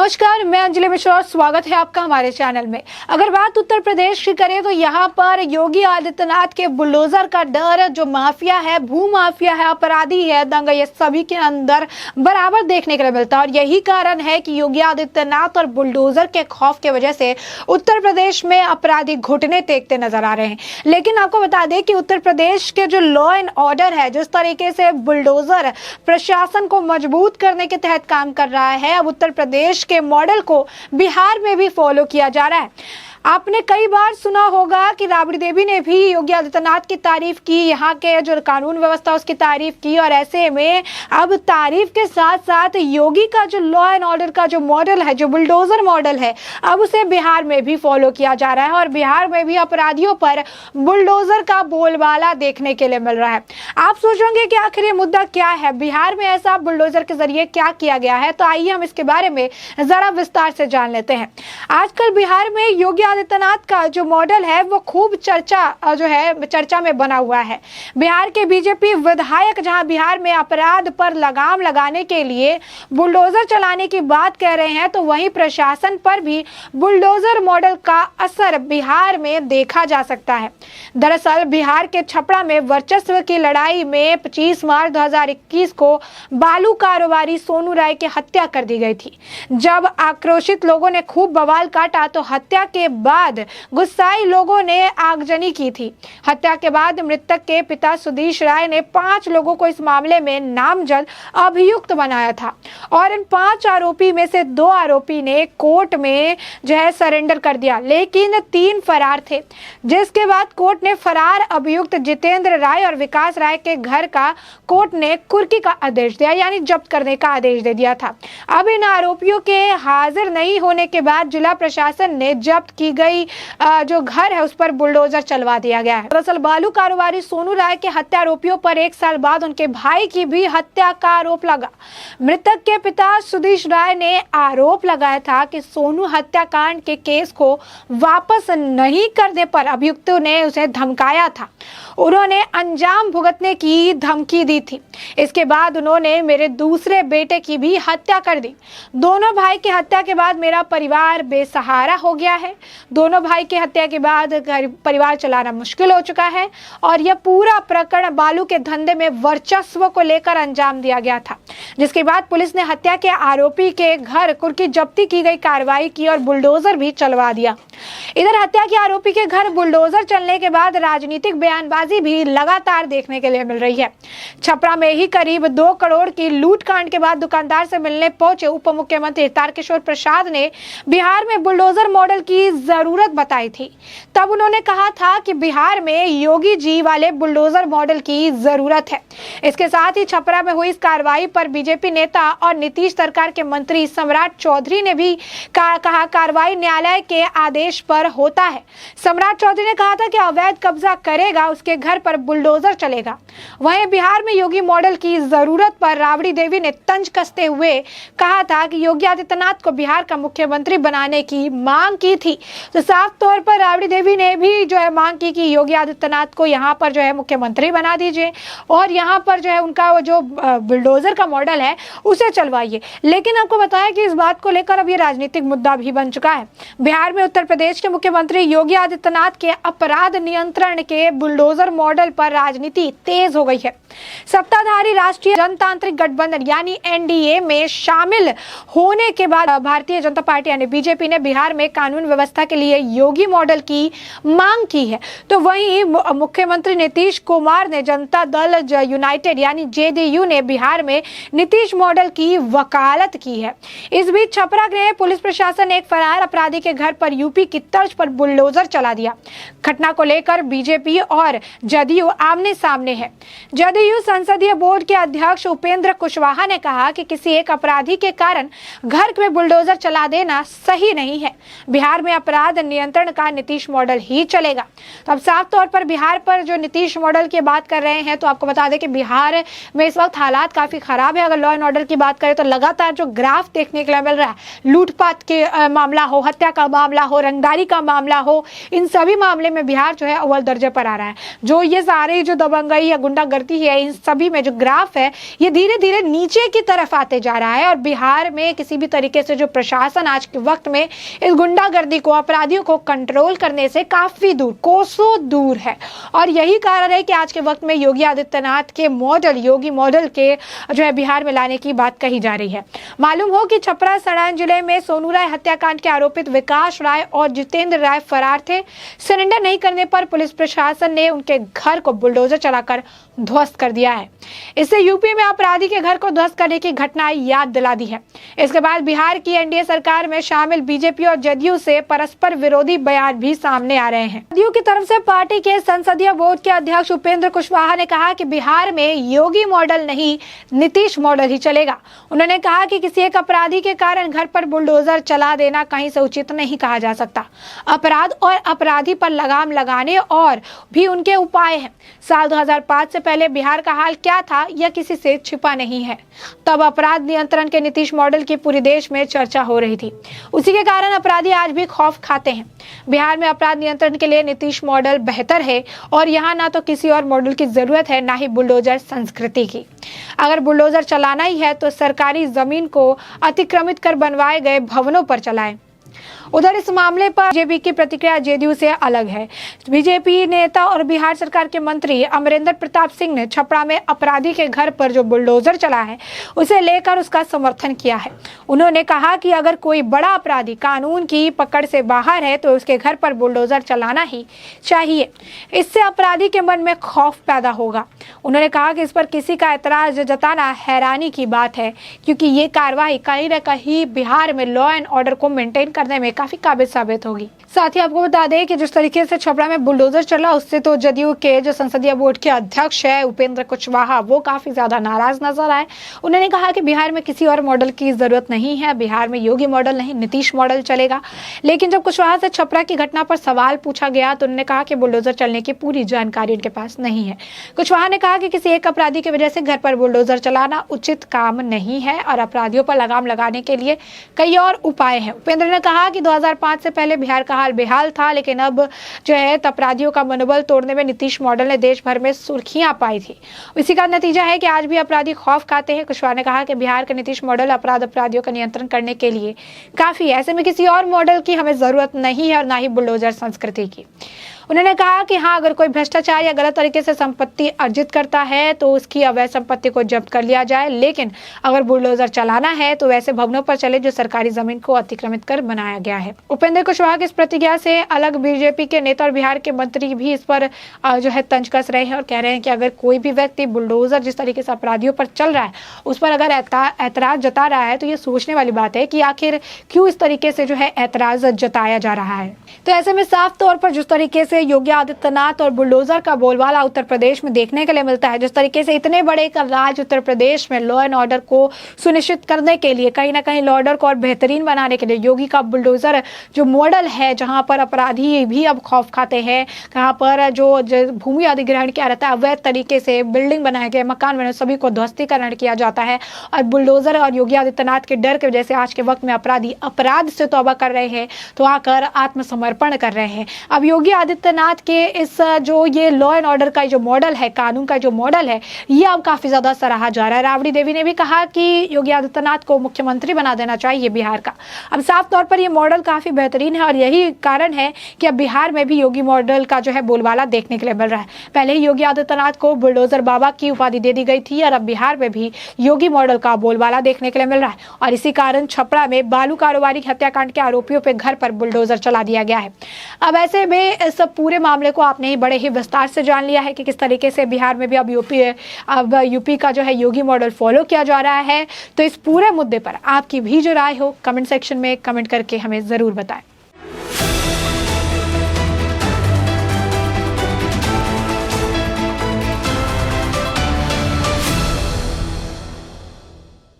नमस्कार, मैं अंजलि मिश्रा और स्वागत है आपका हमारे चैनल में। अगर बात उत्तर प्रदेश की करें तो यहाँ पर योगी आदित्यनाथ के बुलडोजर का डर, जो माफिया है, भू माफिया है, अपराधी है, दंगा, ये सभी के अंदर बराबर देखने के लिए मिलता है। और यही कारण है कि योगी आदित्यनाथ और बुलडोजर के खौफ की वजह से उत्तर प्रदेश में अपराधी घुटने टेकते नजर आ रहे हैं। लेकिन आपको बता दें कि उत्तर प्रदेश के जो लॉ एंड ऑर्डर है, जिस तरीके से बुलडोजर प्रशासन को मजबूत करने के तहत काम कर रहा है, अब उत्तर प्रदेश के मॉडल को बिहार में भी फॉलो किया जा रहा है। आपने कई बार सुना होगा कि राबड़ी देवी ने भी योगी आदित्यनाथ की तारीफ की, यहाँ के जो कानून व्यवस्था उसकी तारीफ की, और ऐसे में अब तारीफ के साथ साथ योगी का जो लॉ एंड ऑर्डर का जो मॉडल है, जो बुलडोजर मॉडल है, अब उसे बिहार में भी फॉलो किया जा रहा है। और बिहार में भी अपराधियों पर बुलडोजर का बोलबाला देखने के लिए मिल रहा है। आप सोचेंगे कि आखिर ये मुद्दा क्या है, बिहार में ऐसा बुलडोजर के जरिए क्या किया गया है? तो आइए हम इसके बारे में जरा विस्तार से जान लेते हैं। आजकल बिहार में योगी आदित्यनाथ का जो मॉडल है वो खूब चर्चा में बना हुआ है। बिहार के बीजेपी विधायक जहां बिहार में अपराध पर लगाम लगाने के लिए बुलडोजर चलाने की बात कह रहे हैं, तो वहीं प्रशासन पर भी बुलडोजर मॉडल का असर बिहार में देखा जा सकता है। दरअसल बिहार के छपरा में वर्चस्व की लड़ाई में 25 मार्च 2021 को बालू कारोबारी सोनू राय की हत्या कर दी गई थी। जब आक्रोशित लोगों ने खूब बवाल काटा तो हत्या के बाद गुस्साई लोगों ने आगजनी की थी। हत्या के बाद मृतक के पिता सुधीश राय ने 5 लोगों को इस मामले में नामजद अभियुक्त बनाया था और इन 5 आरोपी में से 2 आरोपी ने कोर्ट में सरेंडर कर दिया, लेकिन 3 फरार थे। जिसके बाद कोर्ट ने फरार अभियुक्त जितेंद्र राय और विकास राय के घर का कोर्ट ने कुर्की का आदेश दिया, यानी जब्त करने का आदेश दे दिया था। अब इन आरोपियों के हाजिर नहीं होने के बाद जिला प्रशासन ने जब्त की गई जो घर है उस पर बुलडोजर चलवा दिया गया है। दरअसल बालू कारोबारी सोनू राय के हत्या आरोपियों पर 1 साल बाद उनके भाई की भी हत्या का आरोप लगा। मृतक के पिता सुधीश राय ने आरोप लगाया था कि सोनू हत्याकांड के केस को वापस नहीं करने पर अभियुक्तों ने उसे धमकाया था। उन्होंने अंजाम भुगतने की धमकी दी थी। इसके बाद उन्होंने मेरे दूसरे बेटे की भी हत्या कर दी। दोनों भाई की हत्या के बाद मेरा परिवार बेसहारा हो गया है। दोनों भाई की हत्या के बाद परिवार चलाना मुश्किल हो चुका है और यह पूरा प्रकरण बालू के धंधे में वर्चस्व को लेकर अंजाम दिया गया था। जिसके बाद पुलिस ने हत्या के आरोपी के घर कुर्की जब्ती की गई कार्रवाई की और बुलडोजर भी चलवा दिया। इधर हत्या के आरोपी के घर बुलडोजर चलने के बाद राजनीतिक बयानबाजी भी लगातार देखने के लिए मिल रही है। छपरा में ही करीब 2 करोड़ की लूट कांड के बाद दुकानदार से मिलने पहुंचे उप मुख्यमंत्री तारकिशोर प्रसाद ने बिहार में बुलडोजर मॉडल की जरूरत बताई थी। तब उन्होंने कहा था कि बिहार में योगी जी वाले बुलडोजर मॉडल की जरूरत है। इसके साथ ही छपरा में हुई इस कार्रवाई पर बीजेपी नेता और नीतीश सरकार के मंत्री सम्राट चौधरी ने भी कहा कार्रवाई न्यायालय के आदेश पर होता है। सम्राट चौधरी ने कहा था कि अवैध कब्जा करेगा उसके घर पर बुलडोजर चलेगा। वहीं बिहार में योगी मॉडल की जरूरत पर राबड़ी देवी ने तंज कसते हुए कहा था कि योगी आदित्यनाथ को बिहार का मुख्यमंत्री बनाने की मांग की थी। तो साफ तौर पर राबड़ी देवी ने भी मांग की कि योगी आदित्यनाथ को यहाँ पर मुख्यमंत्री बना दीजिए और यहाँ पर उनका जो बुलडोजर का मॉडल है उसे चलवाइए। लेकिन आपको बताया कि इस बात को लेकर अब ये राजनीतिक मुद्दा भी बन चुका है। बिहार में उत्तर प्रदेश के मुख्यमंत्री योगी आदित्यनाथ के अपराध नियंत्रण के बुलडोजर मॉडल पर राजनीति तेज हो गई है। सत्ताधारी राष्ट्रीय जनतांत्रिक गठबंधन यानी एनडीए में शामिल होने के बाद भारतीय जनता पार्टी यानी बीजेपी ने बिहार में कानून व्यवस्था के लिए योगी मॉडल की मांग की है। तो वहीं मुख्यमंत्री नीतीश कुमार ने जनता दल यूनाइटेड यानी जेडीयू ने बिहार में नीतीश मॉडल की वकालत की है। इस बीच छपरा में पुलिस प्रशासन ने एक फरार अपराधी के घर पर यूपी की तर्ज पर बुलडोजर चला दिया। घटना को लेकर बीजेपी और जदयू आमने सामने है। जदयू संसदीय बोर्ड के अध्यक्ष उपेंद्र कुशवाहा ने कहा कि किसी एक अपराधी के कारण घर में बुलडोजर चला देना सही नहीं है। बिहार में अपराध नियंत्रण का नीतीश मॉडल ही चलेगा। तो अब साफ तौर पर बिहार पर जो नीतीश मॉडल की बात कर रहे हैं, तो आपको बता दें कि बिहार में इस वक्त हालात काफी खराब है। अगर लॉ एंड ऑर्डर की बात करें तो लगातार जो ग्राफ देखने के लिए मिल रहा है, लूटपाट के मामला हो, हत्या का मामला हो, रंगदारी का मामला हो, इन सभी मामले में बिहार अव्वल दर्जे पर आ रहा है। जो ये सारी जो दबंगई या गुंडागर्दी है है, इन सभी में जो ग्राफ है ये धीरे धीरे नीचे की तरफ आते जा रहा है और बिहार में किसी भी तरीके से जो प्रशासन आज के वक्त में इस गुंडागर्दी को, अपराधियों को कंट्रोल करने से काफी दूर, कोसों दूर है। और यही कारण है कि आज के वक्त में योगी आदित्यनाथ के मॉडल, योगी मॉडल के जो है बिहार में लाने की बात कही जा रही है। मालूम हो कि छपरा सड़ान जिले में सोनू राय हत्याकांड के आरोपित विकास राय और जितेंद्र राय फरार थे। सरेंडर नहीं करने पर पुलिस प्रशासन ने उनके घर को बुलडोजर चलाकर ध्वस्त कर दिया है। इससे यूपी में अपराधी के घर को ध्वस्त करने की घटना याद दिला दी है। इसके बाद बिहार की एनडीए सरकार में शामिल बीजेपी और जदयू से परस्पर विरोधी बयान भी सामने आ रहे हैं। जदयू की तरफ से पार्टी के संसदीय बोर्ड के अध्यक्ष उपेंद्र कुशवाहा ने कहा कि बिहार में योगी मॉडल नहीं, नीतीश मॉडल ही चलेगा। उन्होंने कहा कि किसी एक अपराधी के कारण घर पर बुलडोजर चला देना कहीं से उचित नहीं कहा जा सकता। अपराध और अपराधी पर लगाम लगाने और भी उनके उपाय हैं। साल 2005 से पहले बिहार का हाल क्या था यह किसी से छिपा नहीं है। तब अपराध नियंत्रण के नीतीश मॉडल की पूरे देश में चर्चा हो रही थी। उसी के कारण अपराधी आज भी खौफ खाते हैं। बिहार में अपराध नियंत्रण के लिए नीतीश मॉडल बेहतर है और यहाँ ना तो किसी और मॉडल की जरूरत है, ना ही बुलडोजर संस्कृति की। अगर बुलडोजर चलाना ही है तो सरकारी जमीन को अतिक्रमित कर बनवाए गए भवनों पर चलाएं। उधर इस मामले पर बीजेपी की प्रतिक्रिया जेडीयू से अलग है। बीजेपी नेता और बिहार सरकार के मंत्री अमरेंद्र प्रताप सिंह ने छपरा में अपराधी के घर पर जो बुलडोजर चला है उसे लेकर उसका समर्थन किया है। उन्होंने कहा कि अगर कोई बड़ा अपराधी कानून की पकड़ से बाहर है तो उसके घर पर बुलडोजर चलाना ही चाहिए। इससे अपराधी के मन में खौफ पैदा होगा। उन्होंने कहा कि इस पर किसी का एतराज जताना हैरानी की बात है, क्योंकि ये कार्रवाई कहीं न कहीं बिहार में लॉ एंड ऑर्डर को मेंटेन करने में काफी काबिल साबित होगी। साथ ही आपको बता दें कि जिस तरीके से छपरा में बुलडोजर चला उससे तो जदयू के जो संसदीय बोर्ड के अध्यक्ष है उपेंद्र कुशवाहा वो काफी ज्यादा नाराज नजर आए। उन्होंने कहा कि बिहार में किसी और मॉडल की जरूरत नहीं है, बिहार में योगी मॉडल नहीं नीतीश मॉडल चलेगा। लेकिन जब कुशवाहा से छपरा की घटना पर सवाल पूछा गया तो उन्होंने कहा कि बुलडोजर चलने की पूरी जानकारी उनके पास नहीं है। कुशवाहा ने कहा कि किसी एक अपराधी की वजह से घर पर बुलडोजर चलाना उचित काम नहीं है और अपराधियों पर लगाम लगाने के लिए कई और उपाय हैं। उपेंद्र ने कहा कि 2005 से पहले बिहार का हाल बेहाल था, लेकिन अब जो है अपराधियों का मनोबल तोड़ने में नीतीश मॉडल ने देश भर में सुर्खियां पाई थी। इसी का नतीजा है कि आज भी अपराधी खौफ खाते हैं। कुशवाहा ने कहा कि बिहार का नीतीश मॉडल अपराधियों का नियंत्रण करने के लिए काफी है। ऐसे में किसी और मॉडल की हमें जरूरत नहीं है और ना ही बुलडोजर संस्कृति की। उन्होंने कहा कि हाँ, अगर कोई भ्रष्टाचार या गलत तरीके से संपत्ति अर्जित करता है तो उसकी अवैध संपत्ति को जब्त कर लिया जाए, लेकिन अगर बुलडोजर चलाना है तो वैसे भवनों पर चले जो सरकारी जमीन को अतिक्रमित कर बनाया गया है। उपेंद्र कुशवाहा की इस प्रतिक्रिया से अलग बीजेपी के नेता और बिहार के मंत्री भी इस पर जो है तंज कस रहे हैं और कह रहे हैं कि अगर कोई भी व्यक्ति बुलडोजर जिस तरीके से अपराधियों पर चल रहा है उस पर अगर ऐतराज जता रहा है तो ये सोचने वाली बात है कि आखिर क्यों इस तरीके से जो है ऐतराज जताया जा रहा है। तो ऐसे में साफ तौर पर जिस तरीके से योगी आदित्यनाथ और बुलडोजर का बोलबाला उत्तर प्रदेश में देखने के लिए मिलता है, जिस तरीके से इतने बड़े का राज्य उत्तर प्रदेश में लॉ एंड ऑर्डर को सुनिश्चित करने के लिए, कहीं ना कहीं लॉ ऑर्डर को और बेहतरीन बनाने के लिए योगी का बुलडोजर जो मॉडल है, जहां पर अपराधी भी अब खौफ खाते हैं, कहां पर जो भूमि अधिग्रहण किया रहता है, अवैध तरीके से बिल्डिंग बनाए गए, मकान बने, सभी को ध्वस्तीकरण किया जाता है और बुलडोजर और योगी आदित्यनाथ के डर की वजह से आज के वक्त में अपराधी अपराध से तौबा कर रहे हैं तो आकर आत्मसमर्पण कर रहे हैं। अब योगी आदित्यनाथ के इस जो ये लॉ एंड ऑर्डर का जो मॉडल है, कानून का जो मॉडल है, ये अब काफी ज्यादा सराहा जा रहा है। राबड़ी देवी ने भी कहा कि योगी आदित्यनाथ को मुख्यमंत्री बना देना चाहिए बिहार का। अब साफ तौर पर ये मॉडल काफी बेहतरीन है और यही कारण है कि अब बिहार में भी योगी मॉडल का जो है बोलबाला देखने के लिए मिल रहा है। पहले ही योगी आदित्यनाथ को बुलडोजर बाबा की उपाधि दे दी गई थी और अब बिहार में भी योगी मॉडल का बोलबाला देखने के लिए मिल रहा है और इसी कारण छपरा में बालू कारोबारी हत्याकांड के आरोपियों पे घर पर बुलडोजर चला दिया गया है। अब ऐसे में इस पूरे मामले को आपने ही बड़े ही विस्तार से जान लिया है कि किस तरीके से बिहार में भी अब यूपी का जो है योगी मॉडल फॉलो किया जा रहा है। तो इस पूरे मुद्दे पर आपकी भी जो राय हो कमेंट सेक्शन में कमेंट करके हमें जरूर बताएं।